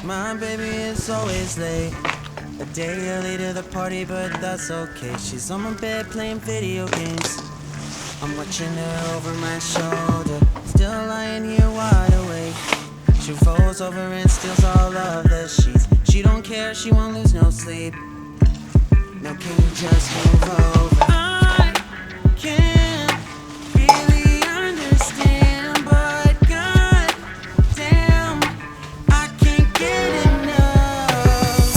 My baby is always late. A day early to the party, but that's okay. She's on my bed playing video games. I'm watching her over my shoulder, still lying here wide awake. She rolls over and steals all of the sheets. She don't care, she won't lose no sleep. Now can you just move over? I can't really understand, but god damn, I can't get enough.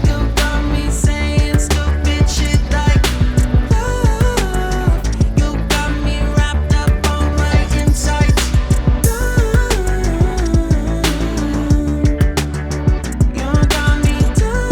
You got me saying stupid shit like love. You got me wrapped up on my insides. You got me done.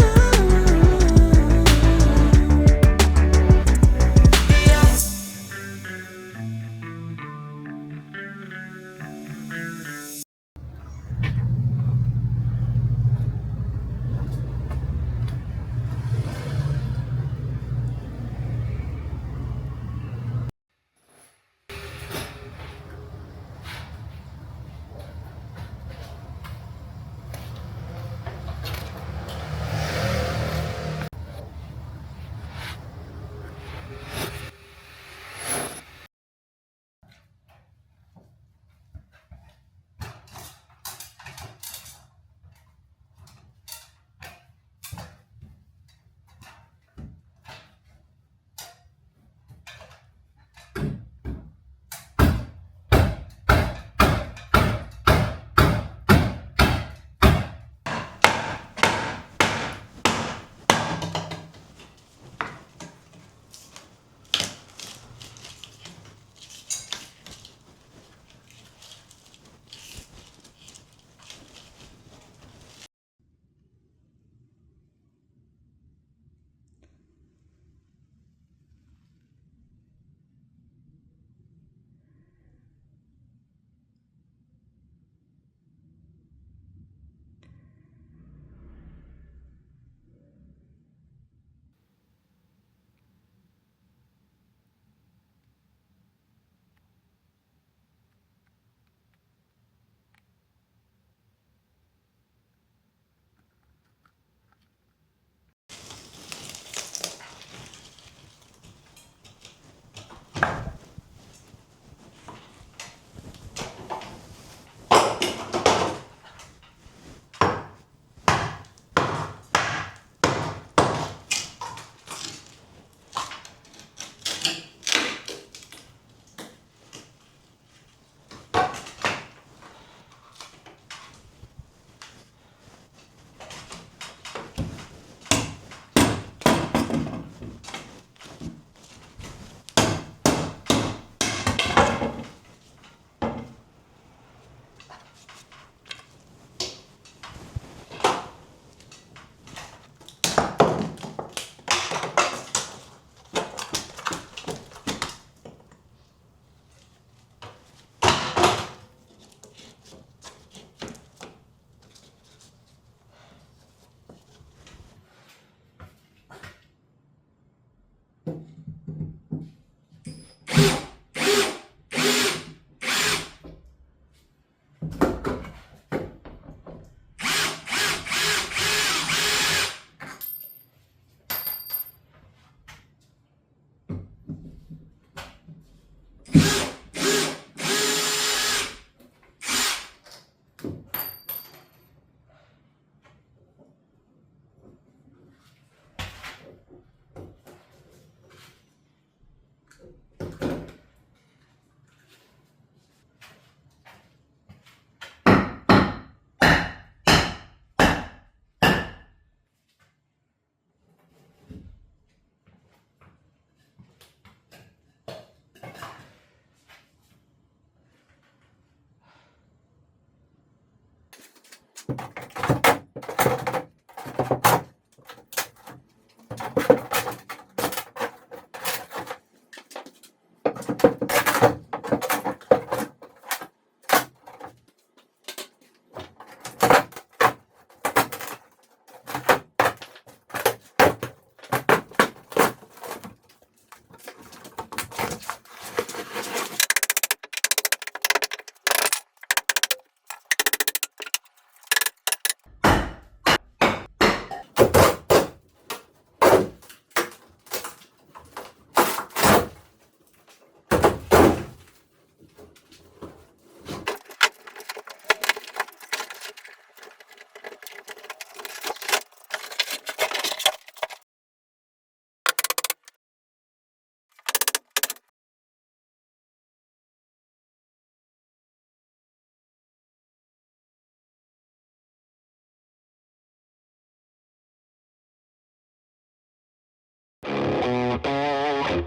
Yeah,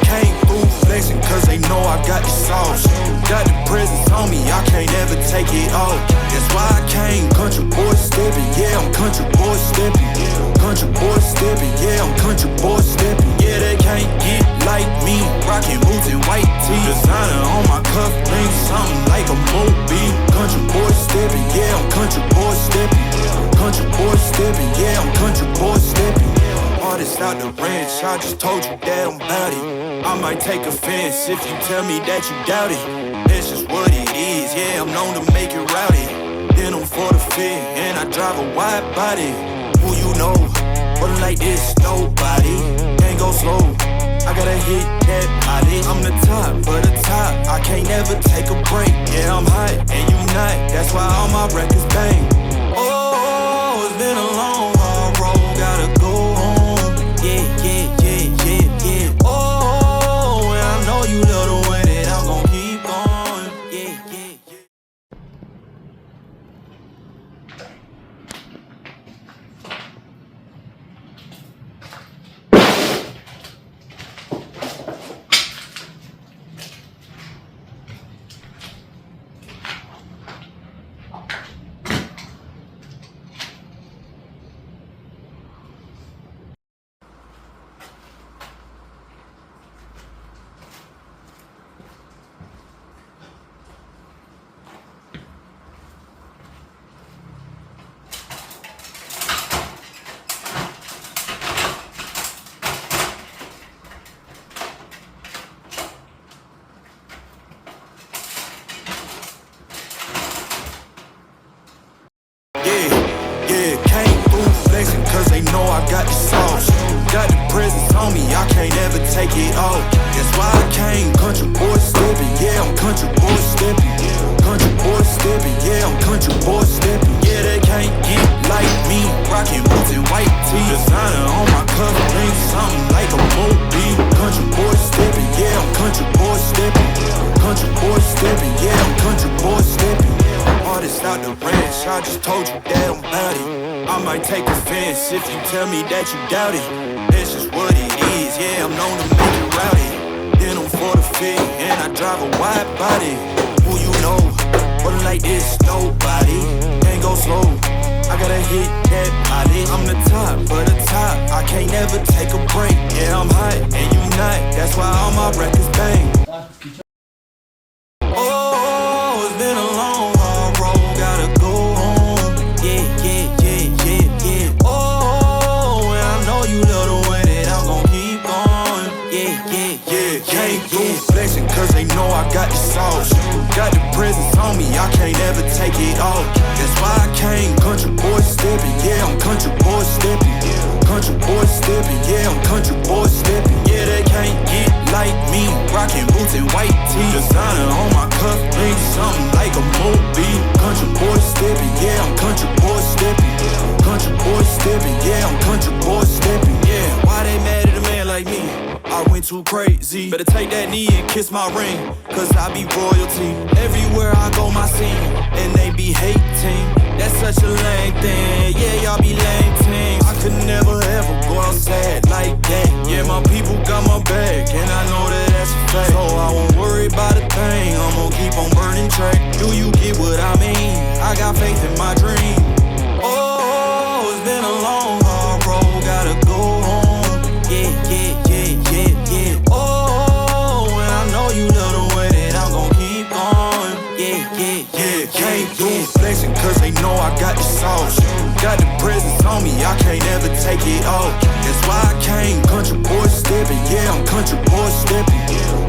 came through flexing cause they know I got the sauce. Got the presence on me, I can't ever take it off. That's why I came country boy stepping. Yeah, I'm country boy stepping. Country boy stepping, yeah, I'm country boy stepping. Yeah, they can't get like me. Rockin' boots and white tee. Designer on my cuff link, something like a movie. Country boy stepping, yeah, I'm country boy stepping. Country boy stepping, yeah, I'm country boy stepping. Artist out the ranch, I just told you that I'm bout it. I might take offense if you tell me that you doubt it. That's just what it is, yeah, I'm known to make it rowdy. Then I'm for the fit, and I drive a wide body. Who you know, but like this, nobody. Can't go slow, I gotta hit that body. I'm the top for the top, I can't never take a break. Yeah, I'm hot, and you not, that's why all my records bang. Oh, it's been a long, hard road, gotta go home. Yeah. Oh, and I know you love the way that I'm gon' keep going. Yeah. Yeah, came through flexing cause they know I got the sauce. Got the presence on me, I can't ever take it off. That's why I came country boy stepping. Yeah, I'm country boy stepping. Country boy stepping, yeah, I'm country boy stepping. Yeah, they can't get like me. Rockin' boots and white tee. Designer on my cuff link, something like a movie. Country boy stepping, yeah, I'm country boy stepping. Country boy stepping, yeah, I'm country boy stepping. Artist out the ranch, I just told you that I'm bout it. I might take offense if you tell me that you doubt it. That's just what it is, yeah, I'm known to make it rowdy. Then I'm for the fit, and I drive a wide body. Who you know, but like this, nobody. Can't go slow, I gotta hit that body. I'm the top for the top, I can't never take a break. Yeah, I'm hot, and you not, that's why all my records bang. Oh, it's been a long, hard road, gotta go home. Yeah. Oh, and I know you love the way that I'm gon' keep going. Yeah. Came through flexing cause they know I got the sauce. Got the presence on me, I can't ever take it off. That's why I came country boy stepping. Yeah, I'm country boy stepping. Country boy stepping, yeah, I'm country boy stepping. Yeah, they can't get like me. Rockin' boots and white tee. Designer on my cuff link, something like a movie. Country boy stepping, yeah, I'm country boy stepping. Country boy stepping, yeah, I'm country boy stepping. Yeah, why they mad at a man like me? I went too crazy. Better take that knee and kiss my ring, cause I be royalty. Everywhere I go, my scene, and they be hating. That's such a lame thing. Yeah, y'all be lame teams. I could never ever go outside like that. Yeah, my people got my back, and I know that that's a fact. So I won't worry about a thing, I'm gon' keep on burning track. Do you get what I mean? I got faith in my dream. Oh, it's been a long, hard road, gotta go home. Yeah. Oh, and I know you love the way that I'm gon' keep going. Yeah. Came through flexing cause they know I got the sauce. Got the presence on me, I can't ever take it off. That's why I came country boy stepping. Yeah, I'm country boy stepping.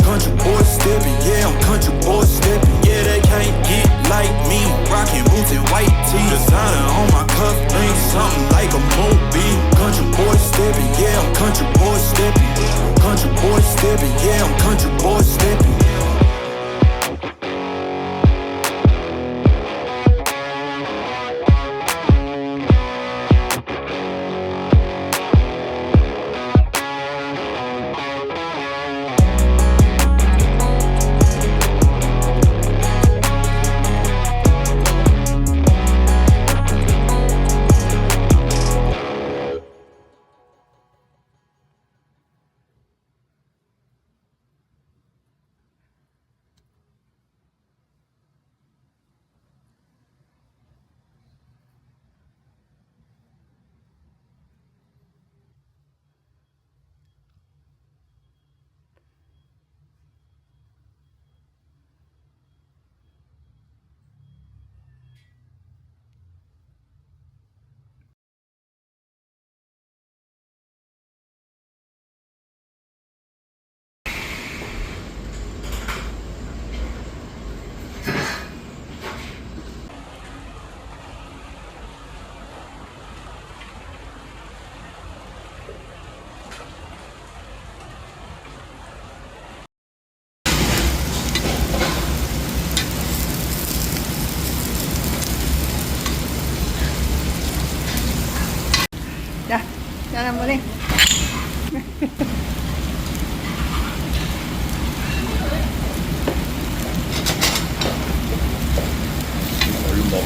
Country boy stepping, yeah, I'm country boy stepping. Yeah, they can't get like me. Rockin' boots and white tee. Designer on my cuff link, something like a movie. Country boy stepping, yeah, I'm country boy stepping. Country boy stepping, yeah, I'm country boy stepping. 짠 한번 해. 얼른 먹어.